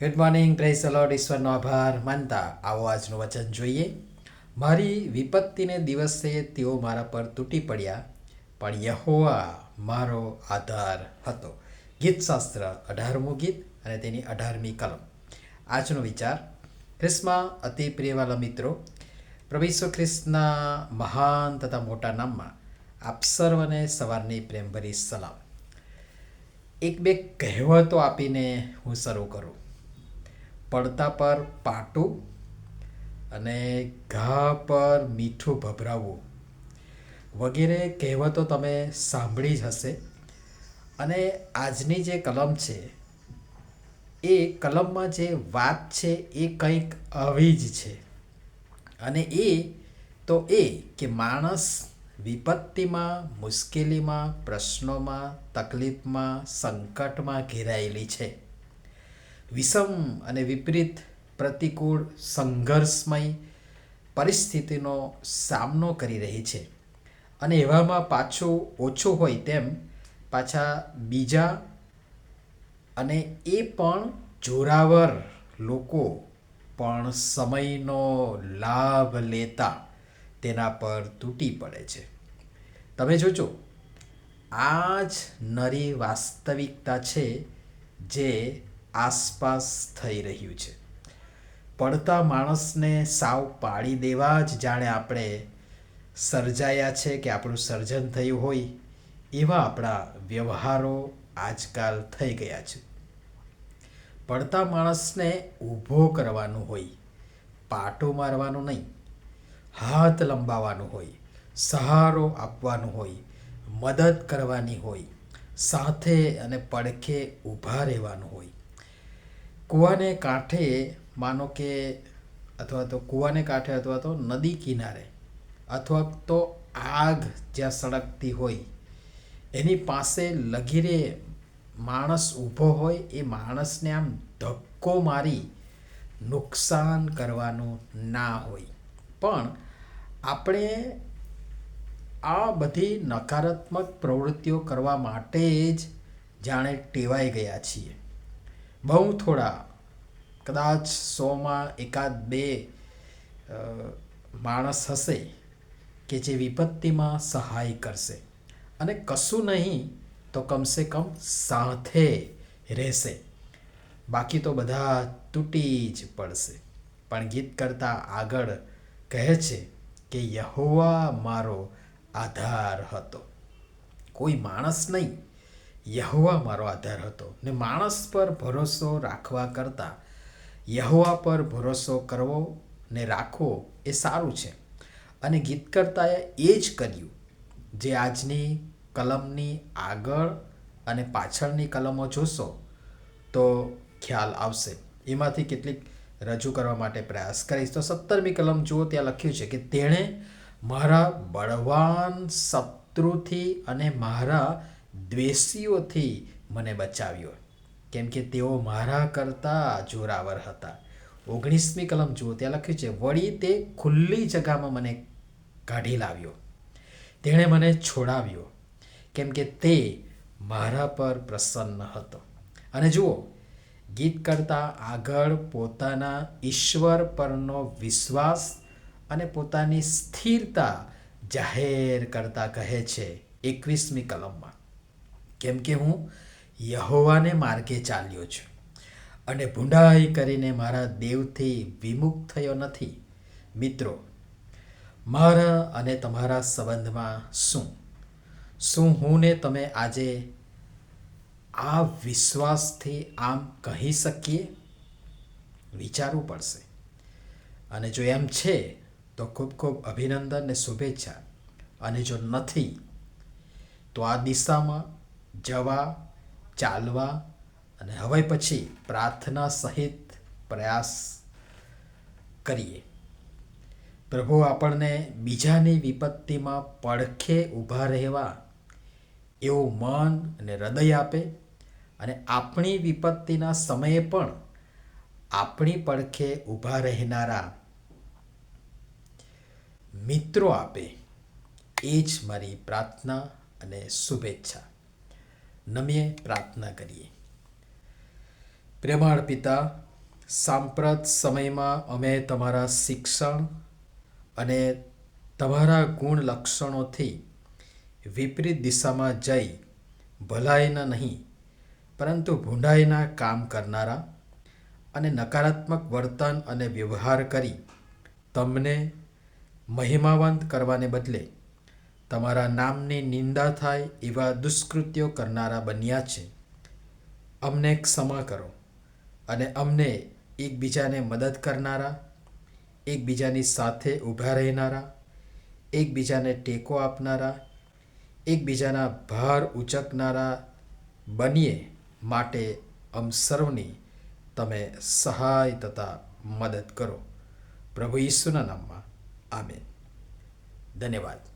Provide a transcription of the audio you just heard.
Good morning, praise the Lord. ઈશ્વરનો આભાર માનતા આવો આજનું વચન જોઈએ. મારી વિપત્તિને દિવસે તેઓ મારા પર તૂટી પડ્યા, પણ યહોવા મારો આધાર હતો. ગીતશાસ્ત્ર 18મું ગીત અને તેની 18મી કલમ. આજનો વિચાર. ખ્રિસ્તમાં અતિ પ્રિયવાલા મિત્રો, પ્રભુ ઈસુ ખ્રિસ્તના મહાન તથા મોટા નામમાં આપ સર્વને સવારની પ્રેમભરી સલામ. એક બે કહેવતો આપીને હું શરૂ કરું. પડતા પર પાટું અને ઘા પર મીઠું ભભરાવવું વગેરે કહેવતો તમે સાંભળી જ હશે. અને આજની જે કલમ છે એ કલમમાં જે વાત છે એ કંઈક આવી જ છે. અને એ કે માણસ વિપત્તિમાં, મુશ્કેલીમાં, પ્રશ્નોમાં, તકલીફમાં, સંકટમાં ઘેરાયેલી છે. વિષમ અને વિપરીત, પ્રતિકૂળ, સંઘર્ષમય પરિસ્થિતિનો સામનો કરી રહી છે. અને એવામાં પાછું ઓછું હોય તેમ પાછા બીજા અને એ પણ જોરાવર લોકો પણ સમયનો લાભ લેતા તેના પર તૂટી પડે છે. તમે જોજો, આ જ નરી વાસ્તવિકતા છે જે આસપાસ થઈ રહ્યું છે. પડતા માણસને સાવ પાડી દેવા જ જાણે આપણે સર્જાયા છે કે આપણું સર્જન થયું હોય એવા આપણા વ્યવહારો આજકાલ થઈ ગયા છે. પડતા માણસને ઊભો કરવાનું હોય, પાટો મારવાનું નહીં, હાથ લંબાવવાનું હોય, સહારો આપવાનો હોય, મદદ કરવાની હોય, સાથે અને પડખે ઊભા રહેવાનું હોય. કૂવાને કાંઠે માનો કે અથવા તો નદી કિનારે અથવા તો આગ જ્યાં સળગતી હોય એની પાસે લગીરે માણસ ઊભો હોય, એ માણસને આમ ધક્કો મારી નુકસાન કરવાનું ના હોય. પણ આપણે આ બધી નકારાત્મક પ્રવૃત્તિઓ કરવા માટે જ જાણે ટેવાઈ ગયા છીએ. બહુ થોડા, કદાચ 100માં એકાદ બે માણસ હશે કે જે વિપત્તિમાં સહાય કરશે, અને કશું નહીં તો કમસે કમ સાથે રહેશે. બાકી તો બધા તૂટી જ પડશે. પણ ગીત કરતાં આગળ કહે છે કે યહોવા મારો આધાર હતો. કોઈ માણસ નહીં, યહોવા મારો આધાર હતો. ને માણસ પર ભરોસો રાખવા કરતાં યહોવા પર ભરોસો કરવો ને રાખવો એ સારું છે. અને ગીતકર્તાએ એ જ કર્યું જે આજની કલમની આગળ અને પાછળની કલમો જોશો તો ખ્યાલ આવશે. એમાંથી કેટલીક રજૂ કરવા માટે પ્રયાસ કરીશ. તો 17મી કલમ જુઓ, ત્યાં લખ્યું છે કે તેણે મારા બળવાન શત્રુથી અને મારા દ્વેષીઓથી મને બચાવ્યો, કેમ કે તેઓ મારા કરતાં જોરાવર હતા. 19મી કલમ જુઓ, ત્યાં લખ્યું છે વળી તે ખુલ્લી જગામાં મને કાઢી લાવ્યો, તેણે મને છોડાવ્યો, કેમ કે તે મારા પર પ્રસન્ન હતો. અને જુઓ, ગીત કરતાં આગળ પોતાના ઈશ્વર પરનો વિશ્વાસ અને પોતાની સ્થિરતા જાહેર કરતા કહે છે 21મી કલમમાં, કેમ કે હું યહોવાને માર્ગે ચાલ્યો છું અને ભૂંડાઈ કરીને મારા દેવથી વિમુખ થયો નથી. મિત્રો, મારા અને તમારા સંબંધમાં શું હું ને તમે આજે આ વિશ્વાસથી આમ કહી શકીએ? વિચારવું પડશે. અને જો એમ છે તો ખૂબ ખૂબ અભિનંદન ને શુભેચ્છા. અને જો નથી તો આ દિશામાં જવા, ચાલવા અને હવે પછી પ્રાર્થના સહિત પ્રયાસ કરીએ. પ્રભુ આપણને બીજાની વિપત્તિમાં પડખે ઊભા રહેવા એવું મન અને હૃદય આપે, અને આપણી વિપત્તિના સમયે પણ આપણી પડખે ઊભા રહેનારા મિત્રો આપે. એ જ મારી પ્રાર્થના અને શુભેચ્છા. નમીએ પ્રાર્થના કરીએ. પ્રેમાળ પિતા, સાંપ્રત સમયમાં અમે તમારા શિક્ષણ અને તમારા ગુણ લક્ષણોથી વિપરીત દિશામાં જઈ ભલાઈના નહીં પરંતુ ભૂંડાઈના કામ કરનારા અને નકારાત્મક વર્તન અને વ્યવહાર કરી તમને મહિમાવંત કરવાને બદલે તમારા નામની નિંદા થાય એવા દુષ્કૃત્યો કરનારા બન્યા છે. અમને ક્ષમા કરો અને અમને એકબીજાને મદદ કરનારા, એકબીજાની સાથે ઊભા રહેનારા, એકબીજાને ટેકો આપનારા, એકબીજાના ભાર ઉચકનારા બનીએ માટે સર્વની તમે સહાય તથા મદદ કરો. પ્રભુ ઈસુના નામમાં આમેન. ધન્યવાદ.